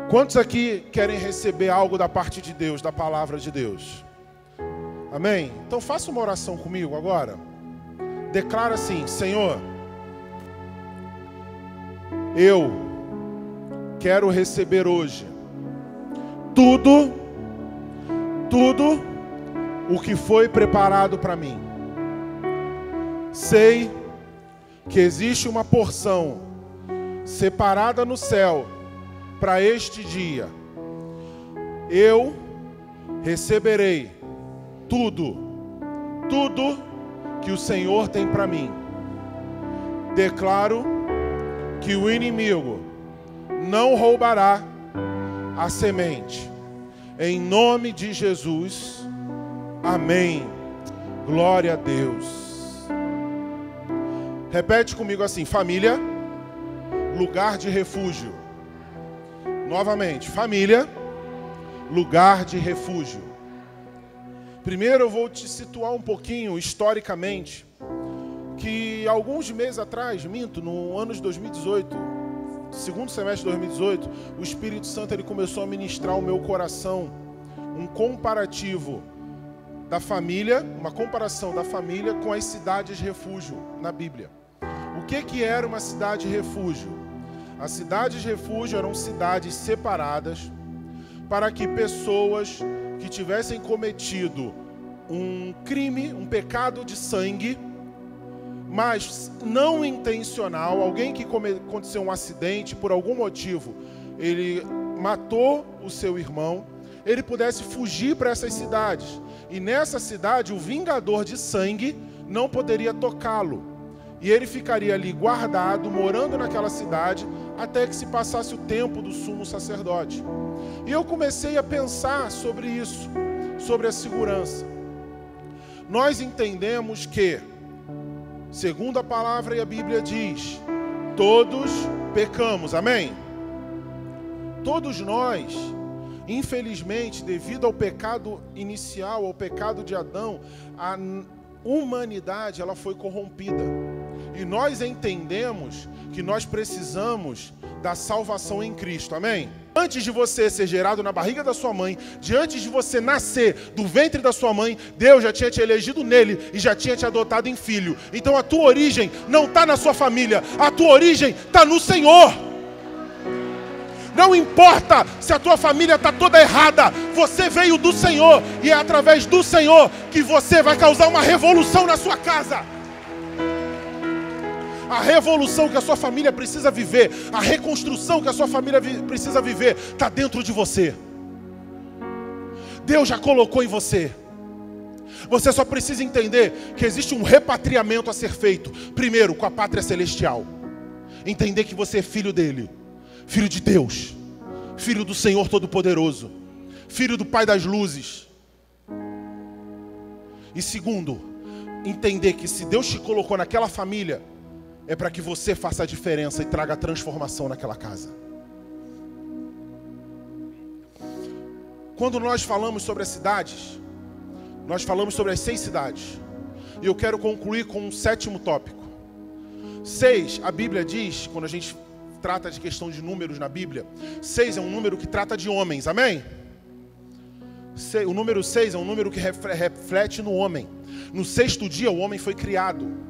Quantos aqui querem receber algo da parte de Deus, da palavra de Deus? Amém? Então faça uma oração comigo agora. Declara assim: Senhor, eu quero receber hoje tudo o que foi preparado para mim. Sei que existe uma porção separada no céu para este dia. Eu receberei tudo que o Senhor tem para mim. Declaro que o inimigo não roubará a semente. Em nome de Jesus. Amém. Glória a Deus. Repete comigo assim: família, lugar de refúgio. Novamente, família, lugar de refúgio. Primeiro eu vou te situar um pouquinho historicamente, que alguns meses atrás, no ano de 2018, segundo semestre de 2018, o Espírito Santo ele começou a ministrar ao meu coração um comparativo da família, uma comparação da família com as cidades refúgio na Bíblia. O que era uma cidade refúgio? As cidades refúgio eram cidades separadas para que pessoas que tivessem cometido um crime, um pecado de sangue, mas não intencional, alguém que aconteceu um acidente, por algum motivo, ele matou o seu irmão, ele pudesse fugir para essas cidades. E nessa cidade, o vingador de sangue não poderia tocá-lo. E ele ficaria ali guardado, morando naquela cidade, até que se passasse o tempo do sumo sacerdote. E eu comecei a pensar sobre isso, sobre a segurança. Nós entendemos que, segundo a palavra e a Bíblia diz, todos pecamos, amém? Todos nós, infelizmente, devido ao pecado inicial, ao pecado de Adão, a humanidade ela foi corrompida. E nós entendemos que nós precisamos da salvação em Cristo, amém? Antes de você ser gerado na barriga da sua mãe, antes de você nascer do ventre da sua mãe, Deus já tinha te elegido nele e já tinha te adotado em filho. Então a tua origem não está na sua família, a tua origem está no Senhor. Não importa se a tua família está toda errada, você veio do Senhor e é através do Senhor que você vai causar uma revolução na sua casa. A revolução que a sua família precisa viver, a reconstrução que a sua família precisa viver, está dentro de você. Deus já colocou em você. Você só precisa entender que existe um repatriamento a ser feito. Primeiro, com a pátria celestial. Entender que você é filho dele. Filho de Deus. Filho do Senhor Todo-Poderoso. Filho do Pai das Luzes. E segundo, entender que se Deus te colocou naquela família, é para que você faça a diferença e traga a transformação naquela casa. Quando nós falamos sobre as cidades, nós falamos sobre as 6 cidades. E eu quero concluir com um 7º tópico. 6, a Bíblia diz, quando a gente trata de questão de números na Bíblia, 6 é um número que trata de homens, amém? O número 6 é um número que reflete no homem. No 6º dia o homem foi criado.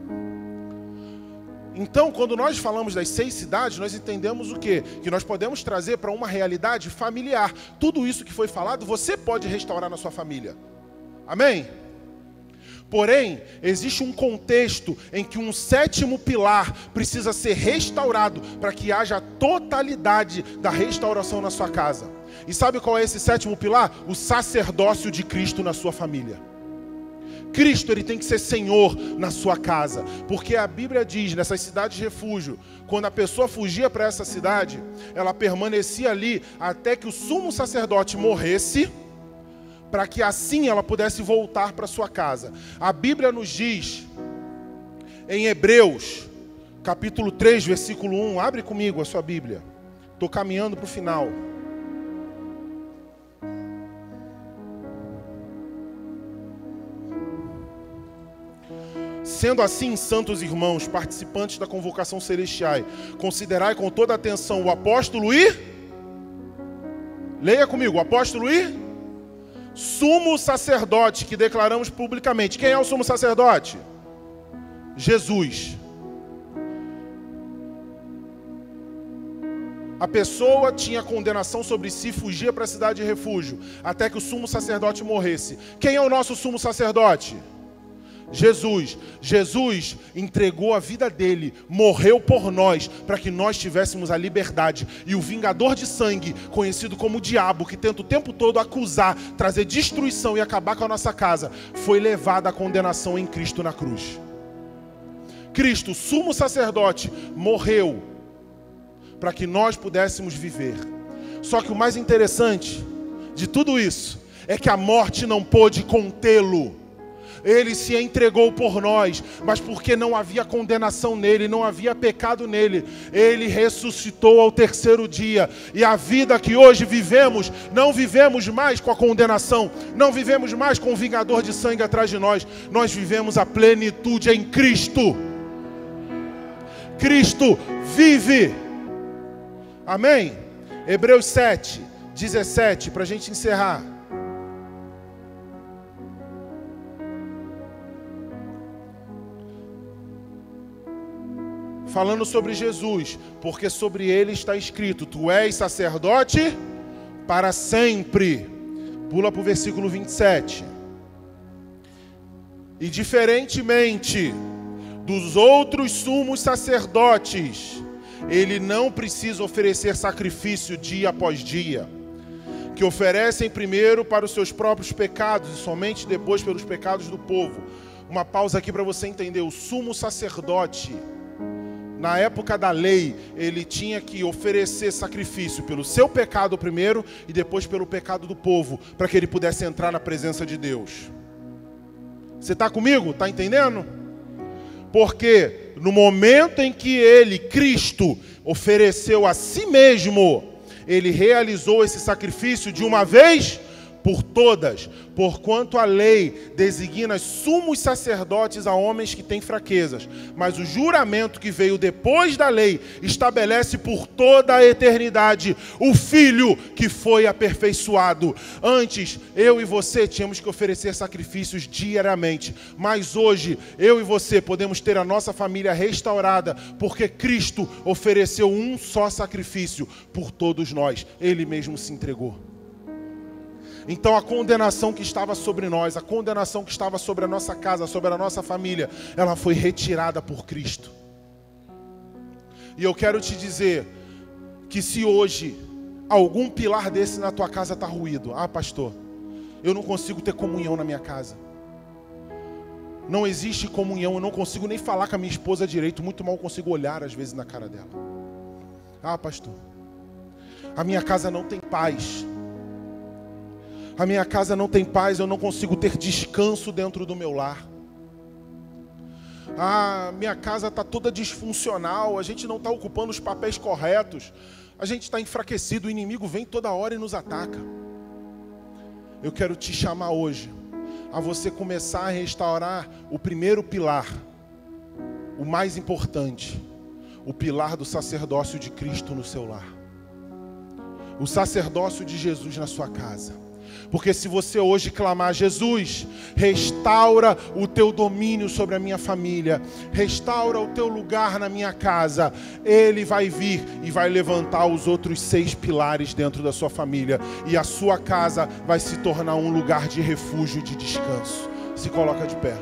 Então, quando nós falamos das 6 cidades, nós entendemos o quê? Que nós podemos trazer para uma realidade familiar. Tudo isso que foi falado, você pode restaurar na sua família. Amém? Porém, existe um contexto em que um 7º pilar precisa ser restaurado para que haja a totalidade da restauração na sua casa. E sabe qual é esse 7º pilar? O sacerdócio de Cristo na sua família. Cristo ele tem que ser Senhor na sua casa, porque a Bíblia diz, nessas cidades de refúgio, quando a pessoa fugia para essa cidade, ela permanecia ali até que o sumo sacerdote morresse, para que assim ela pudesse voltar para sua casa. A Bíblia nos diz, em Hebreus, capítulo 3, versículo 1, abre comigo a sua Bíblia, estou caminhando para o final. Sendo assim, santos irmãos, participantes da convocação celestial, considerai com toda atenção o apóstolo e Leia comigo, apóstolo e sumo sacerdote, que declaramos publicamente. Quem é o sumo sacerdote? Jesus. A pessoa tinha condenação sobre si, fugia para a cidade de refúgio, até que o sumo sacerdote morresse. Quem é o nosso sumo sacerdote? Jesus. Jesus entregou a vida dele, morreu por nós, para que nós tivéssemos a liberdade. E o vingador de sangue, conhecido como o diabo, que tenta o tempo todo acusar, trazer destruição e acabar com a nossa casa, foi levado à condenação em Cristo na cruz. Cristo, sumo sacerdote, morreu para que nós pudéssemos viver. Só que o mais interessante de tudo isso é que a morte não pôde contê-lo. Ele se entregou por nós, mas porque não havia condenação nele, não havia pecado nele, ele ressuscitou ao terceiro dia. E a vida que hoje vivemos, não vivemos mais com a condenação, não vivemos mais com o vingador de sangue atrás de nós. Nós vivemos a plenitude em Cristo. Cristo vive. Amém? Hebreus 7, 17, para a gente encerrar. Falando sobre Jesus, porque sobre ele está escrito: tu és sacerdote para sempre. Pula para o versículo 27. E diferentemente dos outros sumos sacerdotes, ele não precisa oferecer sacrifício dia após dia, que oferecem primeiro para os seus próprios pecados e somente depois pelos pecados do povo. Uma pausa aqui para você entender. O sumo sacerdote, na época da lei, ele tinha que oferecer sacrifício pelo seu pecado primeiro e depois pelo pecado do povo, para que ele pudesse entrar na presença de Deus. Você está comigo? Está entendendo? Porque no momento em que ele, Cristo, ofereceu a si mesmo, ele realizou esse sacrifício de uma vez por todas, porquanto a lei designa sumos sacerdotes a homens que têm fraquezas, mas o juramento que veio depois da lei estabelece por toda a eternidade o Filho que foi aperfeiçoado. Antes, eu e você tínhamos que oferecer sacrifícios diariamente, mas hoje, eu e você podemos ter a nossa família restaurada, porque Cristo ofereceu um só sacrifício por todos nós. Ele mesmo se entregou. Então a condenação que estava sobre nós, a condenação que estava sobre a nossa casa, sobre a nossa família, ela foi retirada por Cristo. E eu quero te dizer que se hoje algum pilar desse na tua casa está ruído, pastor, eu não consigo ter comunhão na minha casa. Não existe comunhão, eu não consigo nem falar com a minha esposa direito, muito mal consigo olhar às vezes na cara dela. Pastor, a minha casa não tem paz. A minha casa não tem paz, eu não consigo ter descanso dentro do meu lar. Minha casa está toda disfuncional, a gente não está ocupando os papéis corretos, a gente está enfraquecido, o inimigo vem toda hora e nos ataca. Eu quero te chamar hoje a você começar a restaurar o primeiro pilar, o mais importante, o pilar do sacerdócio de Cristo no seu lar. O sacerdócio de Jesus na sua casa. Porque se você hoje clamar: Jesus, restaura o teu domínio sobre a minha família, restaura o teu lugar na minha casa, Ele vai vir e vai levantar os outros 6 pilares dentro da sua família, e a sua casa vai se tornar um lugar de refúgio e de descanso. Se coloca de pé.